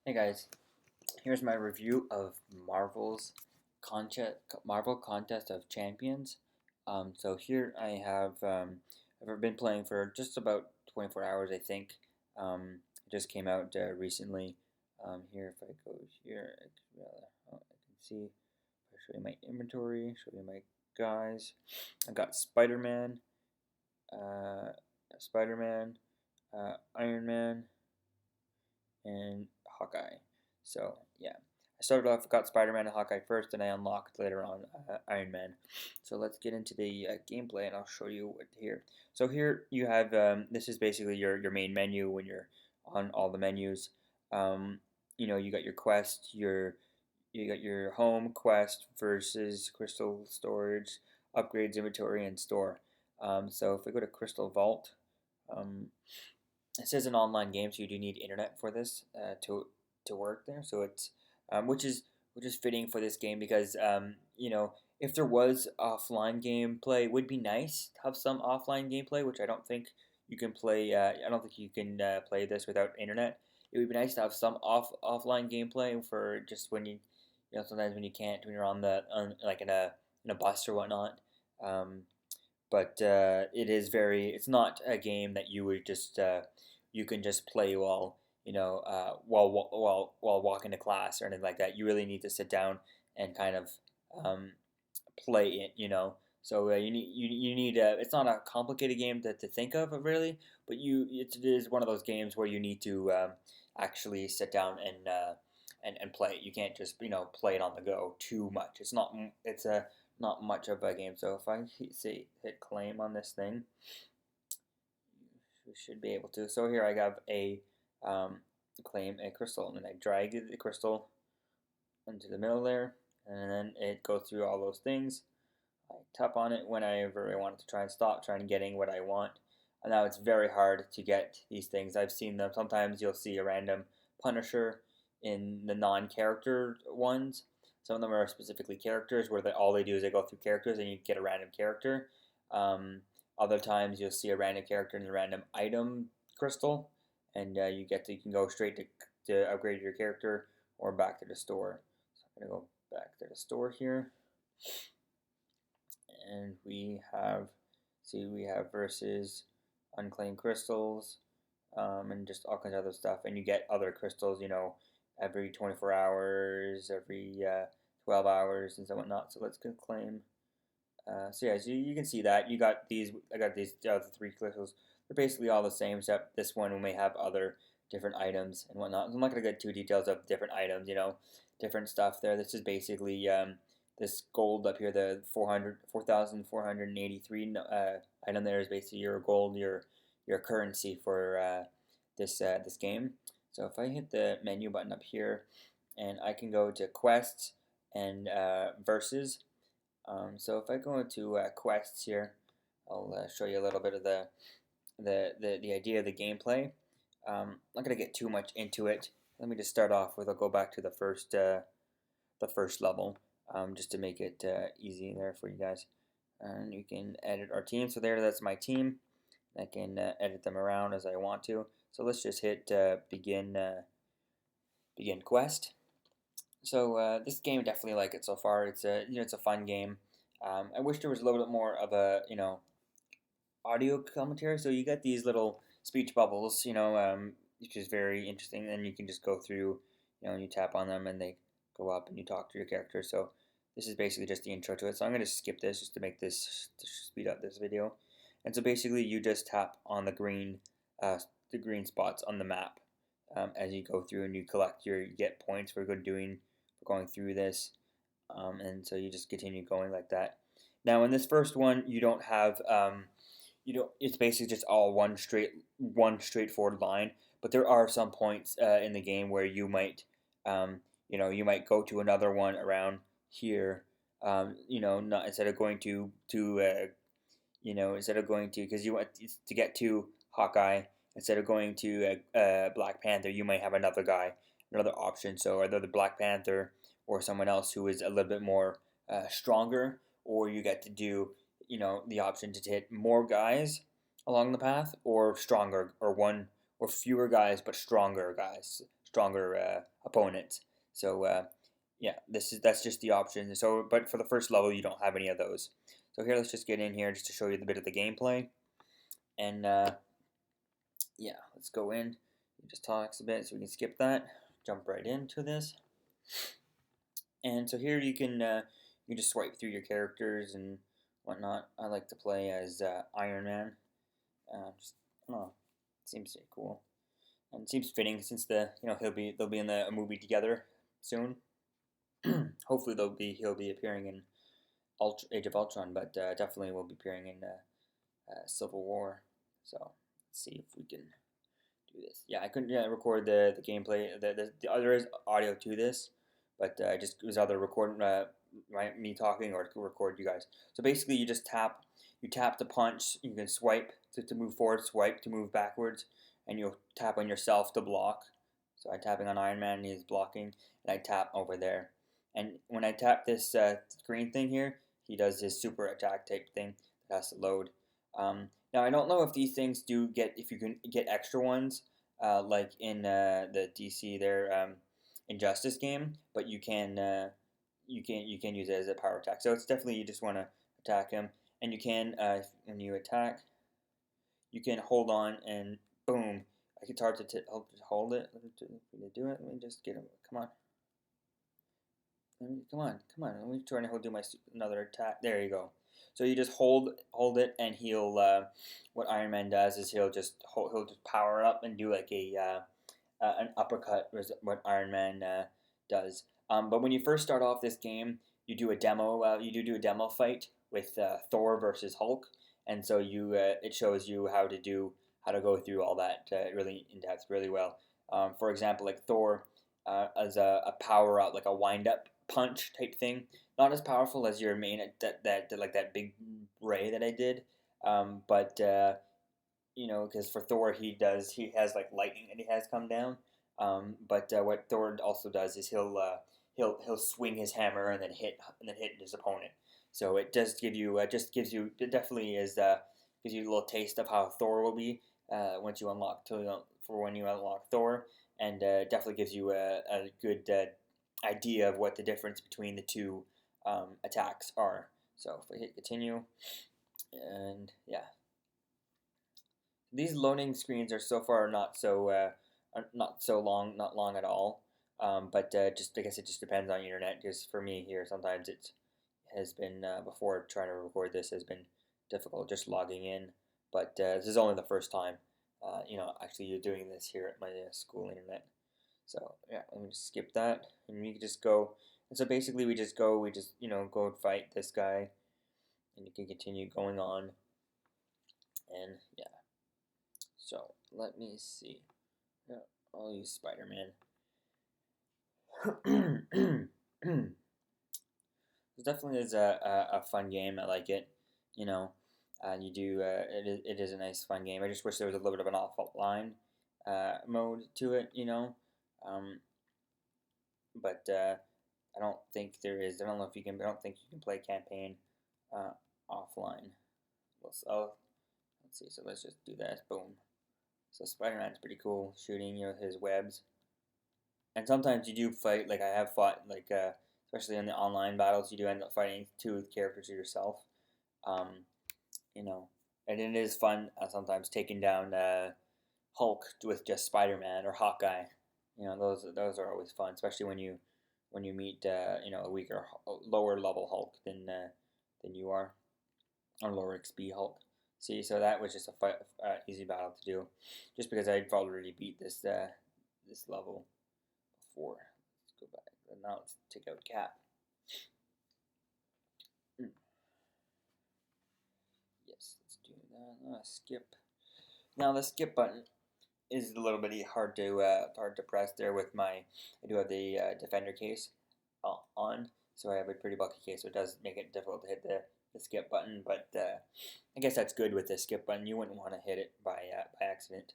Hey guys, here's my review of Marvel Contest of Champions. So here I have I've been playing for just about 24 hours, I think. It just came out recently. Here, if I go here, I can see. If I show you my inventory, show you my guys. I got uh, Spider-Man, Iron Man, and Hawkeye. So yeah, I started off got Spider-Man and Hawkeye first, and I unlocked later on Iron Man. So let's get into the gameplay, and I'll show you what here. So here you have this is basically your main menu when you're on all the menus. Um, you got your quest, you got your home quest versus crystal storage, upgrades, inventory, and store. So if we go to Crystal Vault, um, it says an online game, so you do need internet for this to work there. So it's which is fitting for this game because if there was offline gameplay, it would be nice to have some offline gameplay, which I don't think you can play. I don't think you can play this without internet. It would be nice to have some offline gameplay for just when sometimes when you can't when you're on like in a bus or whatnot. Um, but it's not a game that you would just you can just play while while walking to class or anything like that. You really need to sit down and kind of um, play it, so you need it's not a complicated game to think of really, but it is one of those games where you need to actually sit down and play it. You can't just play it on the go too much. It's a not much of a game. So if I hit claim on this thing, we should be able to. So here I have a claim a crystal, and then I drag the crystal into the middle there, and then it goes through all those things. I tap on it whenever I want it to try and stop trying getting what I want. And now it's very hard to get these things. I've seen them. Sometimes you'll see a random Punisher in the non-character ones. Some of them are specifically characters where all they do is they go through characters and you get a random character. Um, Other times you'll see a random character in the random item crystal, and you can go straight to upgrade your character or back to the store. So I'm gonna go back to the store here, and we have versus unclaimed crystals, and just all kinds of other stuff. And you get other crystals, every 24 hours, every 12 hours, and so whatnot. So let's claim. So you can see that you got these. I got these other three crystals. They're basically all the same, except this one may have other different items and whatnot. I'm not gonna get too details of different items, different stuff there. This is basically this gold up here, the 4,483 item there is basically your gold, your currency for this game. So if I hit the menu button up here, and I can go to quests and versus. So if I go into quests here, I'll show you a little bit of the idea of the gameplay. I'm not gonna get too much into it. Let me just start off with. I'll go back to the first level, just to make it easy there for you guys. And you can edit our team. So that's my team. I can edit them around as I want to. So let's just hit begin quest. So this game, I definitely like it so far. It's a fun game. I wish there was a little bit more of a audio commentary. So you get these little speech bubbles, which is very interesting. And you can just go through, and you tap on them and they go up and you talk to your character. So this is basically just the intro to it. So I'm going to skip this just to make this to speed up this video. And so basically you just tap on uh, the green spots on the map as you go through, and you get points for going through this. And so you just continue going like that. Now in this first one, you don't have it's basically just all one straightforward line. But there are some points in the game where you might go to another one around here. Not instead of going instead of going to because you want to get to Hawkeye, instead of going to Black Panther, you might have another option. So either the Black Panther or someone else who is a little bit more stronger, or you get to do the option to hit more guys along the path, or stronger, or fewer guys but stronger guys, stronger opponents. So yeah, that's just the option. So, but for the first level, you don't have any of those. So here, let's just get in here just to show you the bit of the gameplay, and yeah, let's go in. It just talks a bit, so we can skip that. Jump right into this. And so here you just swipe through your characters and whatnot. I like to play as Iron Man. Just oh, seems pretty cool, and it seems fitting since they'll be in a movie together soon. Hopefully he'll be appearing in Age of Ultron, but definitely will be appearing in Civil War. So let's see if we can do this. Yeah, I couldn't record the gameplay. There is audio to this, but I just it was either record me talking or record you guys. So basically, you just you tap to punch. You can swipe to move forward, swipe to move backwards, and you'll tap on yourself to block. So I'm tapping on Iron Man, and he's blocking, and I tap over there. And when I tap this green thing here, he does his super attack type thing that has to load. Now I don't know if these things do if you can get extra ones, like in the DC Injustice game, but you can use it as a power attack. So it's definitely you just want to attack him, and you can when you attack, you can hold on and boom. It's hard to hold it. To do it. Let me just get him. Come on. Come on. Let me try and do my another attack. There you go. So you just hold it, and he'll. What Iron Man does is he'll just power up and do like an uppercut. Was what Iron Man does. But when you first start off this game, you do a demo. You do a demo fight with Thor versus Hulk, and so it shows you how to go through all that really in depth, really well. For example, like Thor as a power up, like a wind up punch type thing. Not as powerful as your main that big ray that I did, but because for Thor he has like lightning that he has come down. But what Thor also does is he'll swing his hammer and then hit his opponent. So it does give you it definitely gives you a little taste of how Thor will be once you unlock when you unlock Thor, and definitely gives you a good idea of what the difference between the two attacks are. So if we hit continue, and yeah, these loading screens are so far not so long, not long at all. But just I guess it just depends on your internet. Because for me here, sometimes it has been before trying to record this has been difficult just logging in. But this is only the first time, actually you're doing this here at my school internet. So yeah, let me just skip that, and we can just go. And so basically, we just go and fight this guy, and you can continue going on. And yeah, so let me see. Yeah, I'll use Spider-Man. It definitely is a fun game. I like it. You know, it is a nice fun game. I just wish there was a little bit of an offline mode to it. But I don't think there is. I don't know if you can. I don't think you can play campaign offline. Let's see. So let's just do that. Boom. So Spider-Man's pretty cool, shooting his webs. And sometimes you do fight. Like I have fought, like especially in the online battles, you do end up fighting two characters yourself. Um, and it is fun sometimes taking down Hulk with just Spider-Man or Hawkeye. Those are always fun, especially when you meet a weaker, lower level Hulk than you are, or lower XP Hulk. See, so that was just a easy battle to do, just because I'd already beat this level before. Let's go back. And now let's take out Cap. Yes, let's do that. Skip. Now the skip button is a little bit hard to press there with I do have the defender case on, so I have a pretty bulky case, so it does make it difficult to hit the skip button. But I guess that's good with the skip button. You wouldn't want to hit it by accident.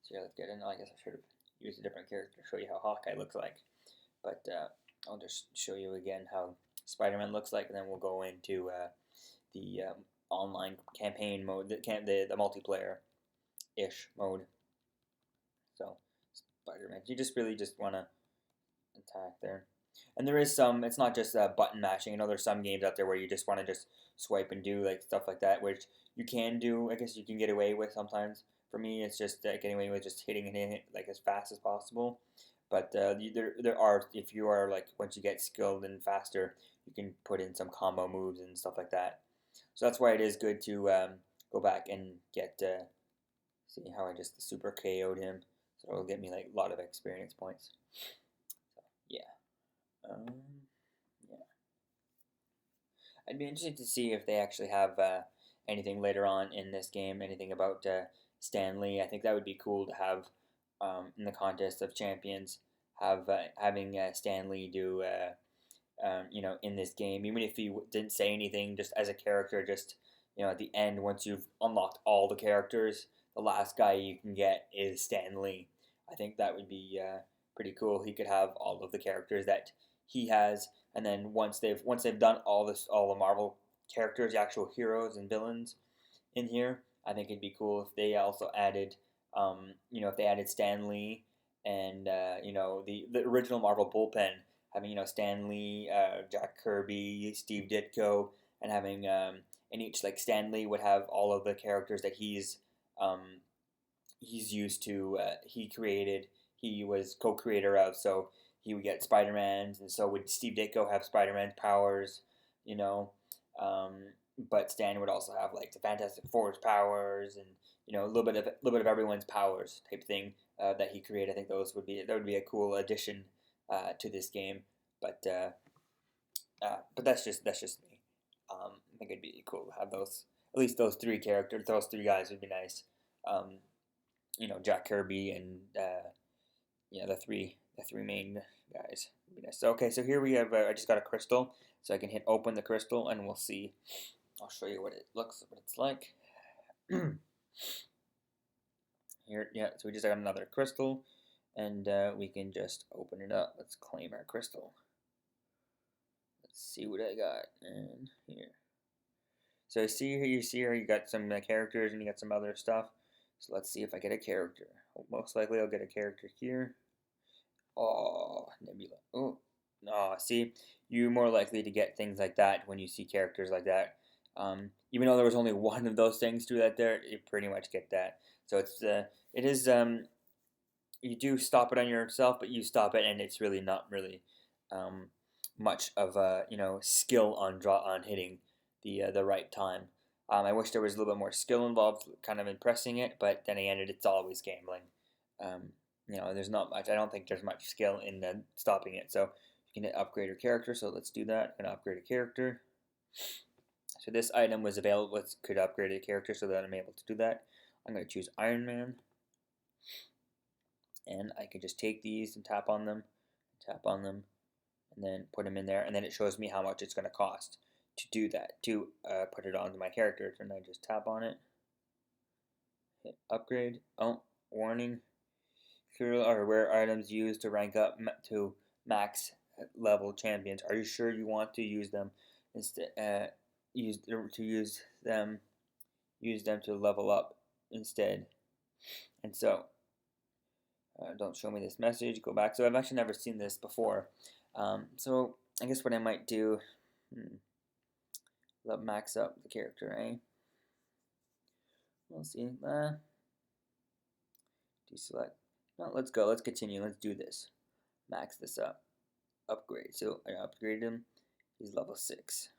So yeah, let's get in. I guess I should have used a different character to show you how Hawkeye looks like. But I'll just show you again how Spider-Man looks like, and then we'll go into the online campaign mode, the multiplayer-ish mode. Spider-Man. You just really just want to attack there. And there is some, it's not just button mashing. I know there's some games out there where you just want to just swipe and do like stuff like that, which you can do. I guess you can get away with sometimes. For me, it's just getting away with just hitting and hitting it like as fast as possible. But there are, if you are like, once you get skilled and faster, you can put in some combo moves and stuff like that. So that's why it is good to go back and get, see how I just super KO'd him. So it'll get me like a lot of experience points. So, yeah. Um, yeah. I'd be interested to see if they actually have anything later on in this game, anything about Stan Lee. I think that would be cool to have in the Contest of Champions, having Stan Lee do, in this game, even if he didn't say anything, just as a character, just, at the end, once you've unlocked all the characters, the last guy you can get is Stan Lee. I think that would be pretty cool. He could have all of the characters that he has, and then once they've done all the Marvel characters, the actual heroes and villains in here, I think it'd be cool if they also added, if they added Stan Lee and the original Marvel bullpen, having Stan Lee, Jack Kirby, Steve Ditko, and having and each like Stan Lee would have all of the characters that he's used to, he created, he was co-creator of, so he would get Spider-Man's, and so would Steve Ditko have Spider-Man's powers, you know, um, but Stan would also have like the Fantastic Four's powers, and a little bit of everyone's powers type thing that he created. I think that would be a cool addition to this game, but that's just me. I think it'd be cool to have those, at least those three characters, those three guys would be nice. Um, Jack Kirby and the three main guys would be nice. So, okay, so here we have. I just got a crystal, so I can hit open the crystal, and we'll see. I'll show you what it's like. Here, yeah. So we just got another crystal, and we can just open it up. Let's claim our crystal. Let's see what I got in here. So you see here, you got some characters and you got some other stuff. So let's see if I get a character. Most likely I'll get a character here. Oh, Nebula. Oh, no, see, you're more likely to get things like that when you see characters like that. Even though there was only one of those things to that there, you pretty much get that. So it is, you do stop it on yourself, but you stop it and it's really not really much of a skill on hitting the right time. I wish there was a little bit more skill involved, kind of in pressing it, but then again, it's always gambling. There's not much. I don't think there's much skill in stopping it. So you can upgrade your character. So let's do that. I'm gonna upgrade a character. So this item was available. Could upgrade a character so that I'm able to do that. I'm gonna choose Iron Man, and I can just take these and tap on them, and then put them in there, and then it shows me how much it's gonna cost to do that, to put it onto my character. And I just tap on it, hit upgrade. Oh, warning. Are rare items used to rank up to max level champions. Are you sure you want to use them instead? Use them to level up instead. And so, don't show me this message. Go back. So I've actually never seen this before. So I guess what I might do, max up the character, eh? We'll see. Deselect. No, let's go. Let's continue. Let's do this. Max this up. Upgrade. So I upgraded him. He's level 6.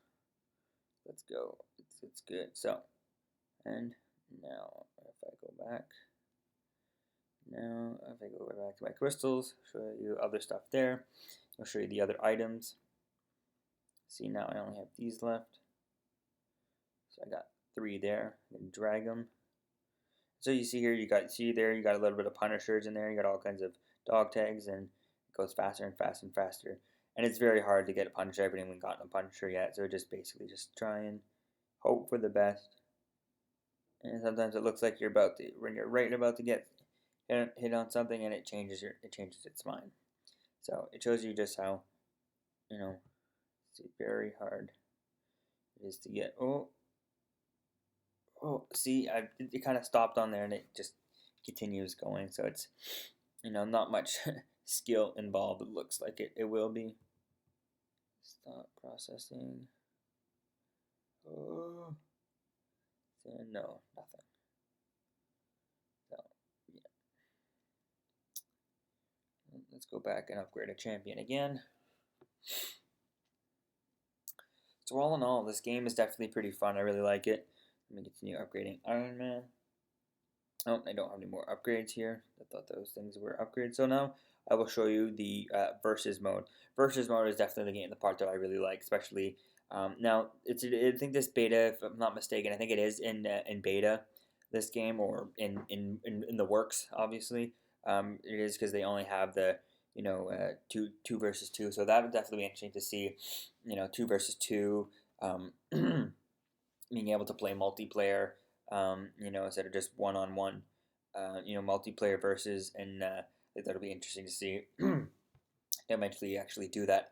Let's go. It's good. So, and now if I go back, to my crystals, show you other stuff there. I'll show you the other items. See, now I only have these left. So I got 3 there. I'm gonna drag them. So you see here, you got a little bit of Punishers in there. You got all kinds of dog tags, and it goes faster and faster and faster. And it's very hard to get a Punisher. I haven't even gotten a Punisher yet, so just basically just try and hope for the best. And sometimes it looks like when you're right about to get hit on something, and it changes its mind. So it shows you just how, it's very hard it is to get. See, it kind of stopped on there, and it just continues going. So not much skill involved. It looks like it will be. Stop processing. Oh, no, nothing. So, yeah. Let's go back and upgrade a champion again. So all in all, this game is definitely pretty fun. I really like it. Let me continue upgrading Iron Man. Oh, I don't have any more upgrades here. I thought those things were upgrades. So now I will show you the versus mode. Versus mode is definitely the part that I really like, especially now. I think this beta, if I'm not mistaken, I think it is in beta, this game, or in the works. Obviously, it is because they only have the two versus two. So that would definitely be interesting to see. Two versus two. Being able to play multiplayer, instead of just one-on-one, multiplayer versus, and I think that'll be interesting to see. Eventually, actually do that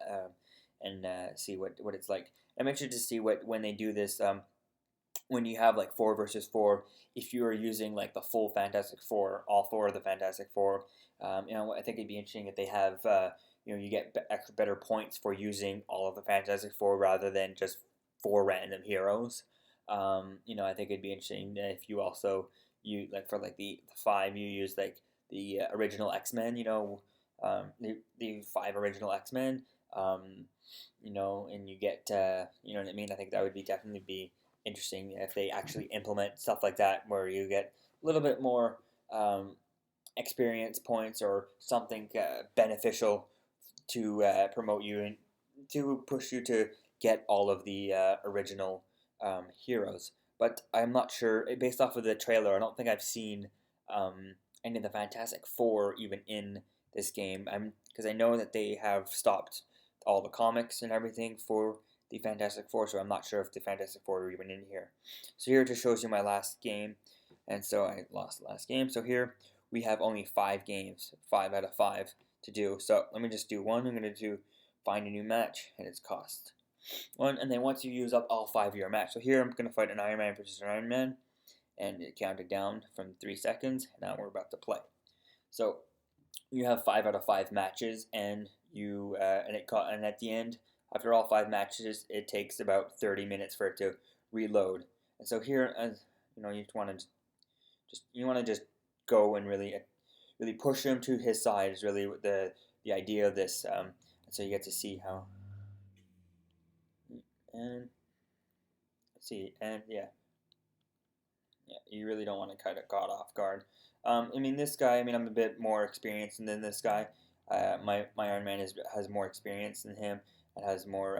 and see what it's like. I'm interested to see when they do this. When you have like 4 versus 4, if you are using like the full Fantastic Four, all 4 of the Fantastic Four, I think it'd be interesting if they have, you get extra better points for using all of the Fantastic Four rather than just 4 random heroes. I think it'd be interesting if you also for like the 5 you use like the original X-Men, the 5 original X-Men, and you get you know what I mean. I think that would definitely be interesting if they actually implement stuff like that, where you get a little bit more experience points or something beneficial to promote you and to push you to get all of the original heroes. But I'm not sure, based off of the trailer, I don't think I've seen any of the Fantastic Four even in this game. Because I know that they have stopped all the comics and everything for the Fantastic Four, so I'm not sure if the Fantastic Four are even in here. So here it just shows you my last game, and so I lost the last game. So here we have only 5 games, 5 out of 5 to do. So let me just do one. I'm going to do find a new match, and it's cost 1, and then once you use up all 5 of your match. So here I'm going to fight an Iron Man versus an Iron Man, and it counted down from 3 seconds. Now we're about to play. So you have 5 out of 5 matches, and and at the end, after all 5 matches, it takes about 30 minutes for it to reload. And so here, as you want to just go and really push him to his side is really the idea of this. And so you get to see how, and let's see, and yeah, you really don't want to kind of caught off guard. This guy. I'm a bit more experienced than this guy. My Iron Man has more experience than him and has more.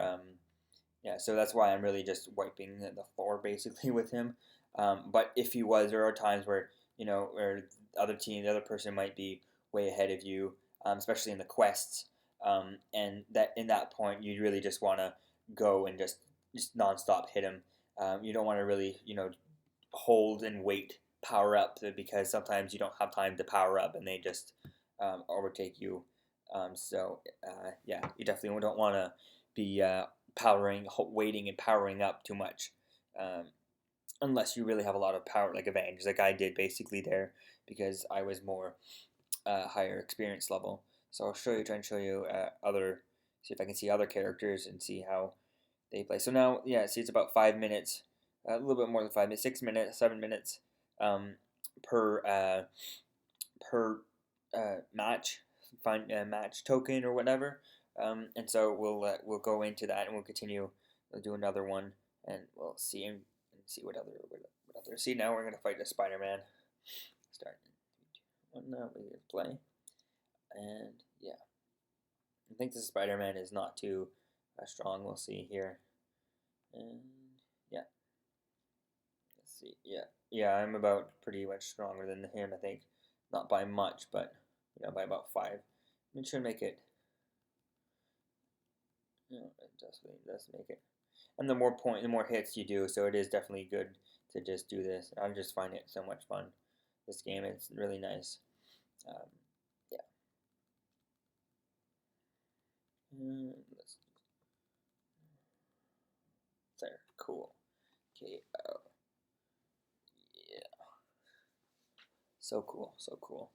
Yeah, so that's why I'm really just wiping the floor basically with him. But if he was, there are times where where the other person might be way ahead of you, especially in the quests. And that in that point, you really just want to go and just nonstop hit him. You don't want to really hold and wait power up, because sometimes you don't have time to power up and they just overtake you. Yeah, you definitely don't want to be waiting and powering up too much, unless you really have a lot of power, like advantage, like I did basically there, because I was more higher experience level. So I'll try and show you see if I can see other characters and see how they play. So now, yeah, see, it's about 5 minutes, a little bit more than 5 minutes, 6 minutes, 7 minutes um, per match, find a match token or whatever. And so we'll go into that, and we'll continue. We'll do another one, and we'll see what other. See, now we're gonna fight the Spider-Man. Start. Now we play, and yeah, I think the Spider-Man is not too strong. We'll see here, and yeah, let's see. Yeah, I'm about pretty much stronger than him. I think, not by much, but by about 5. It should make it. It does make it. And the more hits you do, so it is definitely good to just do this. I just find it so much fun. This game, it's really nice. Yeah. There, cool. Okay. Yeah. So cool, so cool.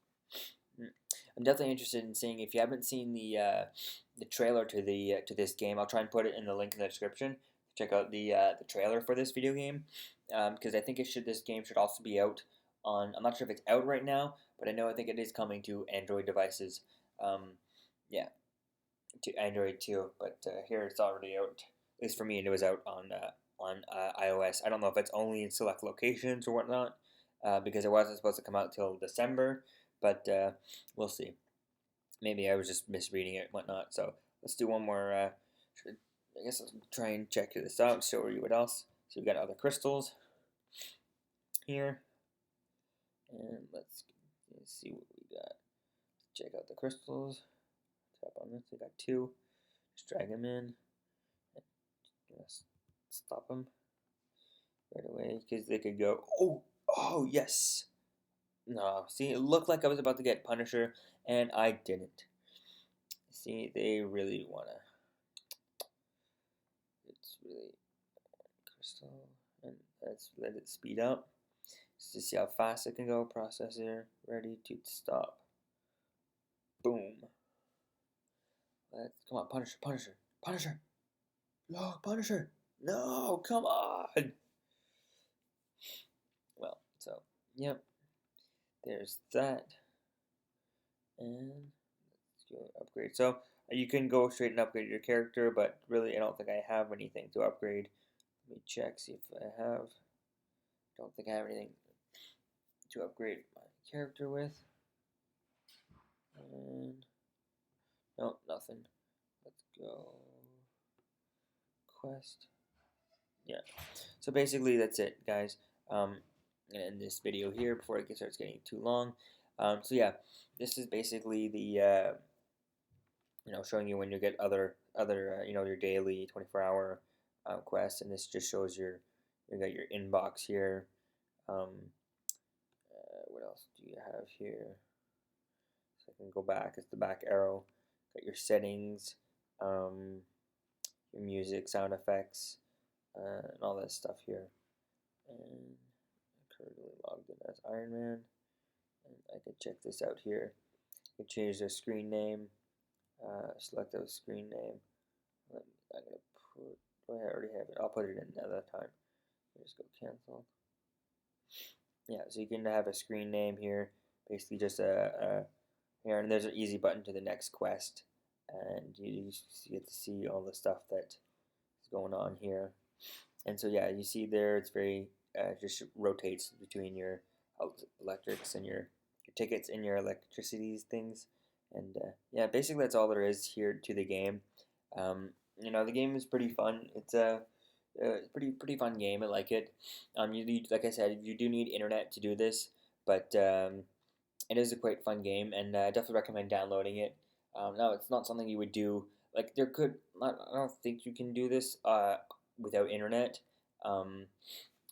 I'm definitely interested in seeing. If you haven't seen the trailer to this game, I'll try and put it in the link in the description. Check out the trailer for this video game, because I think this game should also be out on. I'm not sure if it's out right now, but I think it is coming to Android devices. Yeah, to Android too. But here it's already out. At least for me, it was out on iOS. I don't know if it's only in select locations or whatnot, because it wasn't supposed to come out till December. But we'll see. Maybe I was just misreading it and whatnot. So let's do one more. I guess I'll try and check this out, show you what else. So we got other crystals here. And let's see what we got. Check out the crystals. Tap on this. We got 2. Just drag them in. Stop them right away because they could go. Oh, yes. No, see, it looked like I was about to get Punisher, and I didn't. See, they really wanna. It's really crystal, and let's let it speed up just to see how fast it can go. Processor ready to stop. Boom. Come on, Punisher. No, Punisher. No, come on. Well, so yep. There's that. And let's go upgrade. So you can go straight and upgrade your character, but really I don't think I have anything to upgrade. Let me check, see if I have. Don't think I have anything to upgrade my character with. And no, nothing. Let's go. Quest. Yeah. So basically that's it, guys. I'm gonna end this video here before it starts getting too long. So yeah, this is basically the showing you when you get other your daily 24-hour quests, and this just shows you got your inbox here. What else do you have here? So I can go back. It's the back arrow. Got your settings, your music, sound effects, and all that stuff here. And I'm currently logged in as Iron Man. And I can check this out here. I can change the screen name. Select a screen name. I'm gonna put. Oh, I already have it. I'll put it in another time. Just go cancel. Yeah, so you can have a screen name here. Basically, just here, and there's an easy button to the next quest, and you get to see all the stuff that is going on here. And so yeah, you see there, it's very just rotates between your electrics and your tickets and your electricity things. And yeah, basically that's all there is here to the game. The game is pretty fun. It's a pretty fun game. I like it. Like I said, you do need internet to do this, but it is a quite fun game, and I definitely recommend downloading it. Now, it's not something you would do. Like I don't think you can do this without internet. I'm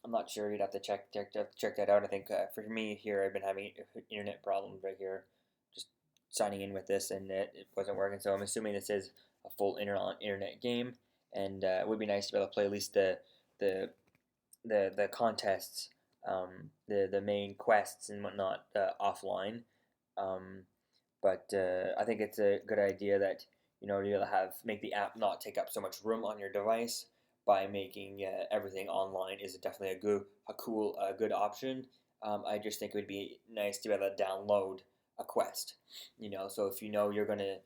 not sure. You'd have to check that out. I think for me here, I've been having internet problems right here, just signing in with this, and it wasn't working. So I'm assuming this is a full internet game, and it would be nice to be able to play at least the contests, the main quests and whatnot offline. But I think it's a good idea that you'll make the app not take up so much room on your device by making everything online is definitely a good option. I just think it would be nice to be able to download a quest. So if you're gonna,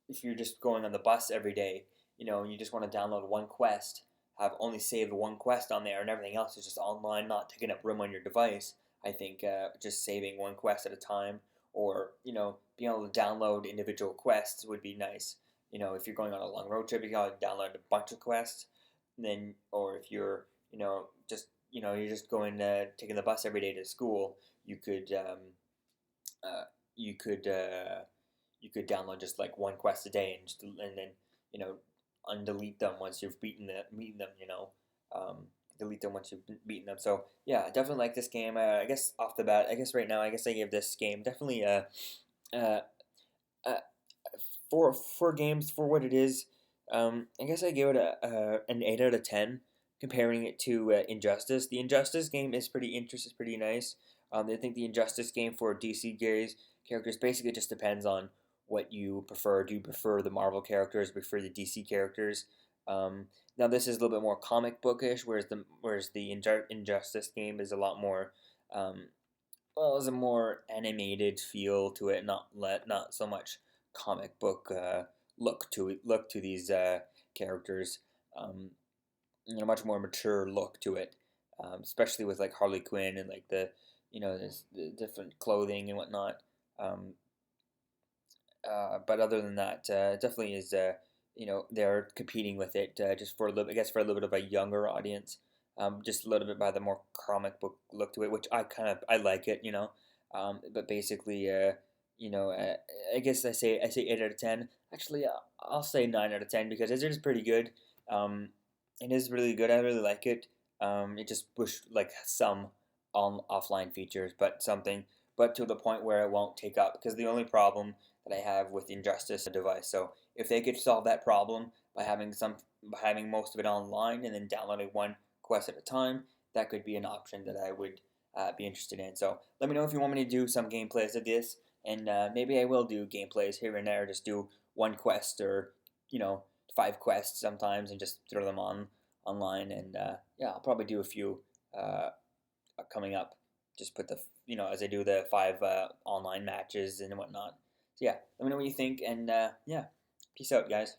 if you're just going on the bus every day, and you just want to download one quest, have only saved one quest on there, and everything else is just online, not taking up room on your device. I think just saving one quest at a time, or being able to download individual quests would be nice. If you're going on a long road trip, you gotta download a bunch of quests. Or if you're, you're just going taking the bus every day to school, you could, you could, you could download just like one quest a day and then undelete them once you've beaten them. Delete them once you've beaten them. So yeah, I definitely like this game. I guess off the bat, right now, I give this game definitely uh, for games for what it is. I guess I give it an 8 out of 10. Comparing it to Injustice, the Injustice game is pretty interesting, pretty nice. I think the Injustice game for DC characters. Basically, it just depends on what you prefer. Do you prefer the Marvel characters? Prefer the DC characters? Now this is a little bit more comic bookish, whereas the Injustice game is a lot more well, there's a more animated feel to it, not so much comic book look to these characters. Um, much more mature look to it, especially with like Harley Quinn and like the different clothing and whatnot. Um, but other than that, it definitely is. They're competing with it just for a little, I guess, for a little bit of a younger audience. Just a little bit by the more comic book look to it, which I like it. But basically, I guess I say 8 out of 10. Actually, I'll say 9 out of 10 because it is pretty good. Um, it is really good. I really like it. It just push like some on offline features, but to the point where it won't take up. Because the only problem that I have with Injustice device. So if they could solve that problem by having most of it online and then downloading one quest at a time, that could be an option that I would be interested in. So let me know if you want me to do some gameplays of this, and maybe I will do gameplays here and there. Just do one quest or 5 quests sometimes, and just throw them online. And yeah, I'll probably do a few uh, coming up. Just put the as I do the 5 online matches and whatnot. So yeah, let me know what you think, and yeah, peace out, guys.